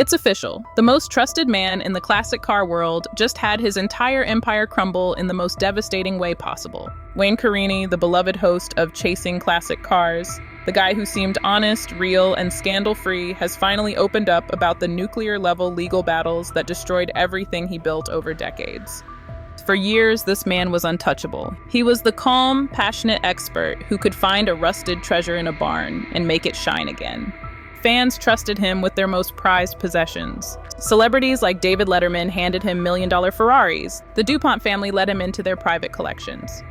It's official. The most trusted man in the classic car world just had his entire empire crumble in the most devastating way possible. Wayne Carini, the beloved host of Chasing Classic Cars, the guy who seemed honest, real, and scandal-free, has finally opened up about the nuclear-level legal battles that destroyed everything he built over decades. For years, this man was untouchable. He was the calm, passionate expert who could find a rusted treasure in a barn and make it shine again. Fans trusted him with their most prized possessions. Celebrities like David Letterman handed him million-dollar Ferraris. The DuPont family let him into their private collections.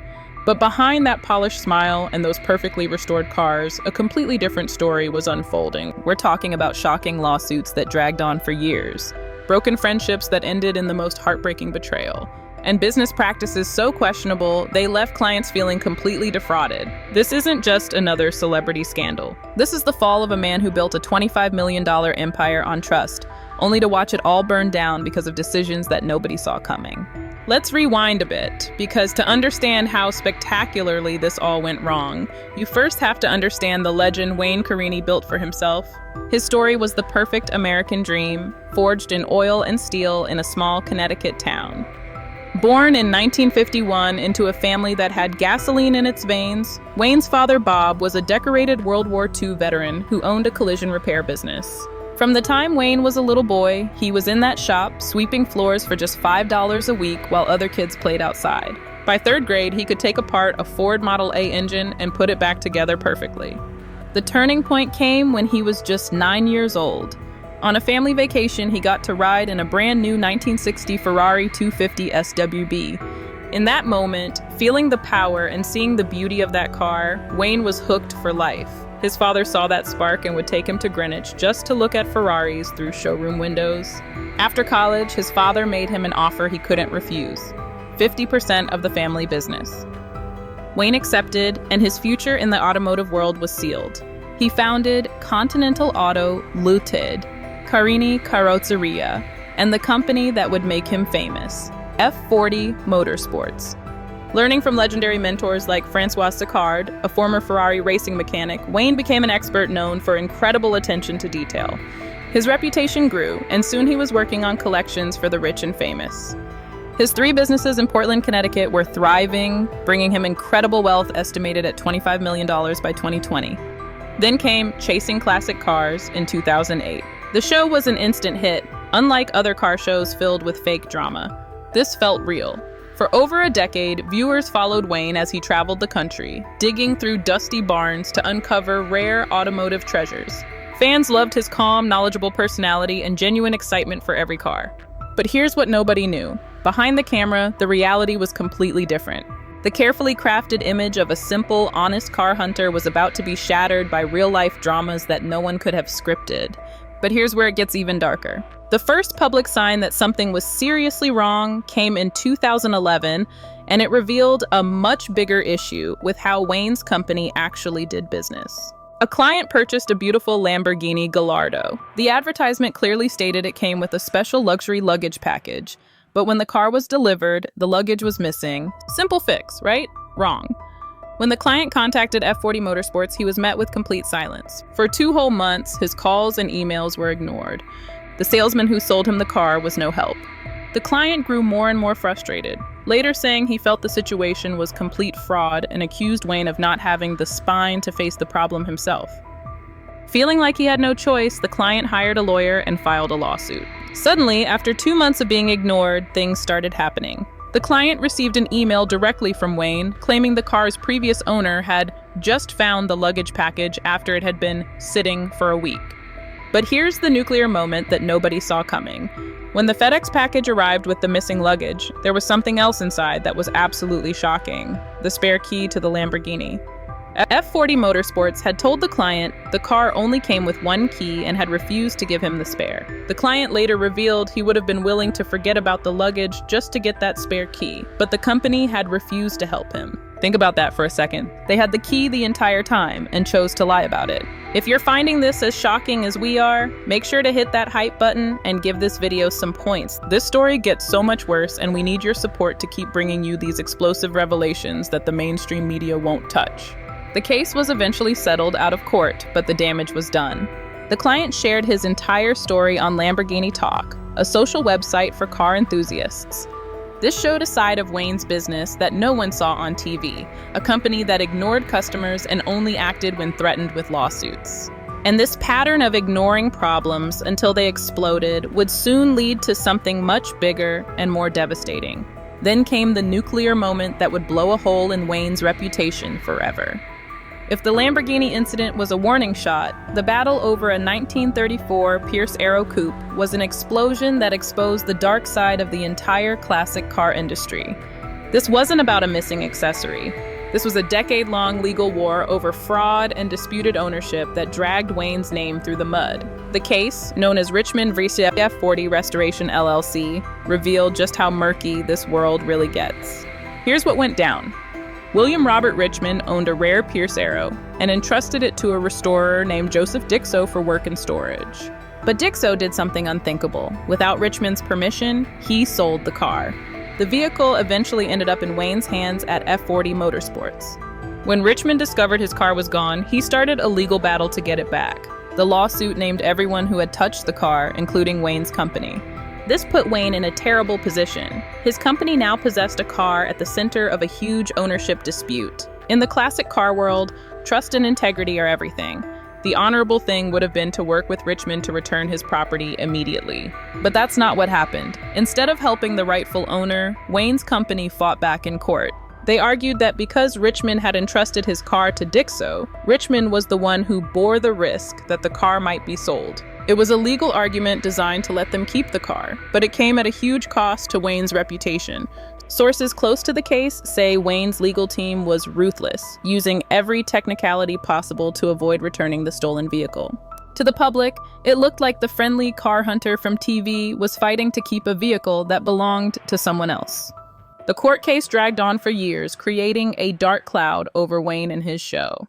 But behind that polished smile and those perfectly restored cars, a completely different story was unfolding. We're talking about shocking lawsuits that dragged on for years, broken friendships that ended in the most heartbreaking betrayal, and business practices so questionable they left clients feeling completely defrauded. This isn't just another celebrity scandal. This is the fall of a man who built a $25 million empire on trust, only to watch it all burn down because of decisions that nobody saw coming. Let's rewind a bit, because to understand how spectacularly this all went wrong, you first have to understand the legend Wayne Carini built for himself. His story was the perfect American dream, forged in oil and steel in a small Connecticut town. Born in 1951 into a family that had gasoline in its veins, Wayne's father, Bob, was a decorated World War II veteran who owned a collision repair business. From the time Wayne was a little boy, he was in that shop, sweeping floors for just $5 a week while other kids played outside. By third grade, he could take apart a Ford Model A engine and put it back together perfectly. The turning point came when he was just 9 years old. On a family vacation, he got to ride in a brand new 1960 Ferrari 250 SWB. In that moment, feeling the power and seeing the beauty of that car, Wayne was hooked for life. His father saw that spark and would take him to Greenwich just to look at Ferraris through showroom windows. After college, his father made him an offer he couldn't refuse: 50% of the family business. Wayne accepted, and his future in the automotive world was sealed. He founded Continental Auto Ltd, Carini Carrozzeria, and the company that would make him famous, F40 Motorsports. Learning from legendary mentors like Francois Sicard, a former Ferrari racing mechanic, Wayne became an expert known for incredible attention to detail. His reputation grew, and soon he was working on collections for the rich and famous. His 3 businesses in Portland, Connecticut were thriving, bringing him incredible wealth estimated at $25 million by 2020. Then came Chasing Classic Cars in 2008. The show was an instant hit, unlike other car shows filled with fake drama. This felt real. For over a decade, viewers followed Wayne as he traveled the country, digging through dusty barns to uncover rare automotive treasures. Fans loved his calm, knowledgeable personality and genuine excitement for every car. But here's what nobody knew. Behind the camera, the reality was completely different. The carefully crafted image of a simple, honest car hunter was about to be shattered by real-life dramas that no one could have scripted. But here's where it gets even darker. The first public sign that something was seriously wrong came in 2011, and it revealed a much bigger issue with how Wayne's company actually did business. A client purchased a beautiful Lamborghini Gallardo. The advertisement clearly stated it came with a special luxury luggage package, but when the car was delivered, the luggage was missing. Simple fix, right? Wrong. When the client contacted F40 Motorsports, he was met with complete silence. For 2 whole months, his calls and emails were ignored. The salesman who sold him the car was no help. The client grew more and more frustrated, later saying he felt the situation was complete fraud and accused Wayne of not having the spine to face the problem himself. Feeling like he had no choice, the client hired a lawyer and filed a lawsuit. Suddenly, after 2 months of being ignored, things started happening. The client received an email directly from Wayne, claiming the car's previous owner had just found the luggage package after it had been sitting for a week. But here's the nuclear moment that nobody saw coming. When the FedEx package arrived with the missing luggage, there was something else inside that was absolutely shocking: the spare key to the Lamborghini. F40 Motorsports had told the client the car only came with 1 key and had refused to give him the spare. The client later revealed he would have been willing to forget about the luggage just to get that spare key, but the company had refused to help him. Think about that for a second. They had the key the entire time and chose to lie about it. If you're finding this as shocking as we are, make sure to hit that hype button and give this video some points. This story gets so much worse, and we need your support to keep bringing you these explosive revelations that the mainstream media won't touch. The case was eventually settled out of court, but the damage was done. The client shared his entire story on Lamborghini Talk, a social website for car enthusiasts. This showed a side of Wayne's business that no one saw on TV, a company that ignored customers and only acted when threatened with lawsuits. And this pattern of ignoring problems until they exploded would soon lead to something much bigger and more devastating. Then came the nuclear moment that would blow a hole in Wayne's reputation forever. If the Lamborghini incident was a warning shot, the battle over a 1934 Pierce Arrow coupe was an explosion that exposed the dark side of the entire classic car industry. This wasn't about a missing accessory. This was a decade-long legal war over fraud and disputed ownership that dragged Wayne's name through the mud. The case, known as Richmond vs. F40 Restoration LLC, revealed just how murky this world really gets. Here's what went down. William Robert Richmond owned a rare Pierce Arrow and entrusted it to a restorer named Joseph Dixo for work and storage. But Dixo did something unthinkable. Without Richmond's permission, he sold the car. The vehicle eventually ended up in Wayne's hands at F40 Motorsports. When Richmond discovered his car was gone, he started a legal battle to get it back. The lawsuit named everyone who had touched the car, including Wayne's company. This put Wayne in a terrible position. His company now possessed a car at the center of a huge ownership dispute. In the classic car world, trust and integrity are everything. The honorable thing would have been to work with Richmond to return his property immediately. But that's not what happened. Instead of helping the rightful owner, Wayne's company fought back in court. They argued that because Richmond had entrusted his car to Dixo, Richmond was the one who bore the risk that the car might be sold. It was a legal argument designed to let them keep the car, but it came at a huge cost to Wayne's reputation. Sources close to the case say Wayne's legal team was ruthless, using every technicality possible to avoid returning the stolen vehicle. To the public, it looked like the friendly car hunter from TV was fighting to keep a vehicle that belonged to someone else. The court case dragged on for years, creating a dark cloud over Wayne and his show.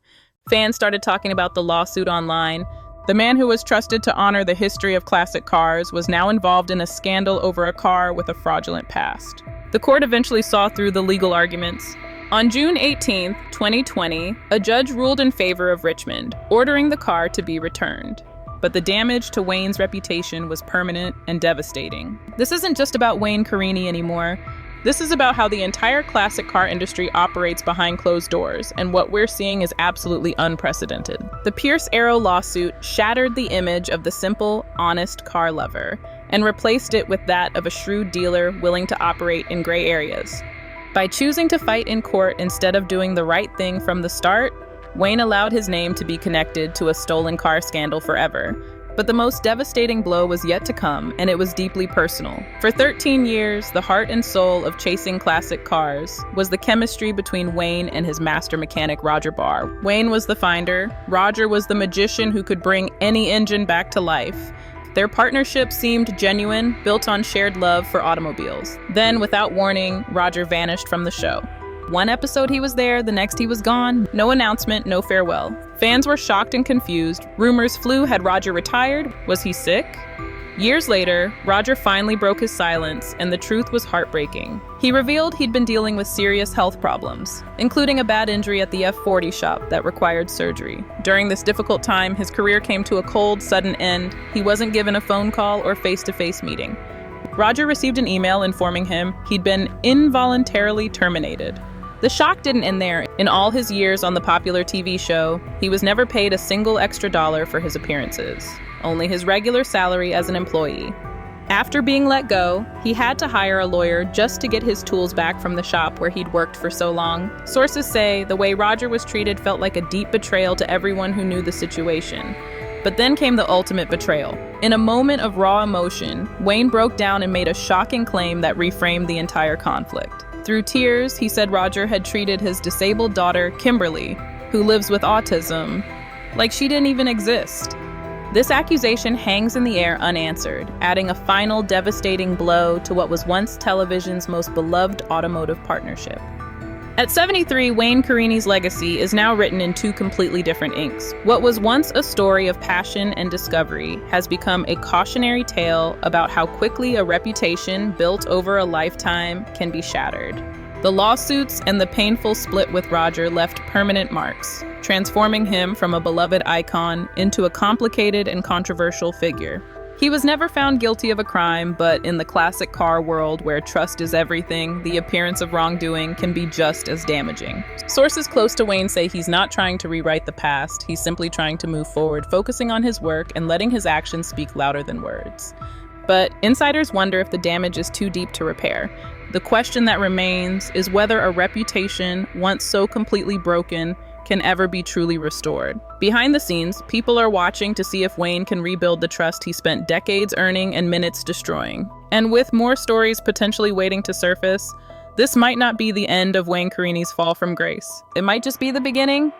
Fans started talking about the lawsuit online. The man who was trusted to honor the history of classic cars was now involved in a scandal over a car with a fraudulent past. The court eventually saw through the legal arguments. On June 18, 2020, a judge ruled in favor of Richmond, ordering the car to be returned. But the damage to Wayne's reputation was permanent and devastating. This isn't just about Wayne Carini anymore. This is about how the entire classic car industry operates behind closed doors, and what we're seeing is absolutely unprecedented. The Pierce Arrow lawsuit shattered the image of the simple, honest car lover, and replaced it with that of a shrewd dealer willing to operate in gray areas. By choosing to fight in court instead of doing the right thing from the start, Wayne allowed his name to be connected to a stolen car scandal forever. But the most devastating blow was yet to come, and it was deeply personal. For 13 years, the heart and soul of chasing classic cars was the chemistry between Wayne and his master mechanic, Roger Barr. Wayne was the finder, Roger was the magician who could bring any engine back to life. Their partnership seemed genuine, built on shared love for automobiles. Then, without warning, Roger vanished from the show. One episode he was there, the next he was gone. No announcement, no farewell. Fans were shocked and confused. Rumors flew. Had Roger retired? Was he sick? Years later, Roger finally broke his silence, and the truth was heartbreaking. He revealed he'd been dealing with serious health problems, including a bad injury at the F40 shop that required surgery. During this difficult time, his career came to a cold, sudden end. He wasn't given a phone call or face-to-face meeting. Roger received an email informing him he'd been involuntarily terminated. The shock didn't end there. In all his years on the popular TV show, he was never paid a single extra dollar for his appearances, only his regular salary as an employee. After being let go, he had to hire a lawyer just to get his tools back from the shop where he'd worked for so long. Sources say the way Roger was treated felt like a deep betrayal to everyone who knew the situation. But then came the ultimate betrayal. In a moment of raw emotion, Wayne broke down and made a shocking claim that reframed the entire conflict. Through tears, he said Roger had treated his disabled daughter, Kimberly, who lives with autism, like she didn't even exist. This accusation hangs in the air unanswered, adding a final devastating blow to what was once television's most beloved automotive partnership. At 73, Wayne Carini's legacy is now written in two completely different inks. What was once a story of passion and discovery has become a cautionary tale about how quickly a reputation built over a lifetime can be shattered. The lawsuits and the painful split with Roger left permanent marks. transforming him from a beloved icon into a complicated and controversial figure. He was never found guilty of a crime, but in the classic car world where trust is everything, the appearance of wrongdoing can be just as damaging. Sources close to Wayne say he's not trying to rewrite the past, he's simply trying to move forward, focusing on his work and letting his actions speak louder than words. But insiders wonder if the damage is too deep to repair. The question that remains is whether a reputation, once so completely broken, can ever be truly restored. Behind the scenes, people are watching to see if Wayne can rebuild the trust he spent decades earning and minutes destroying. And with more stories potentially waiting to surface, this might not be the end of Wayne Carini's fall from grace. It might just be the beginning.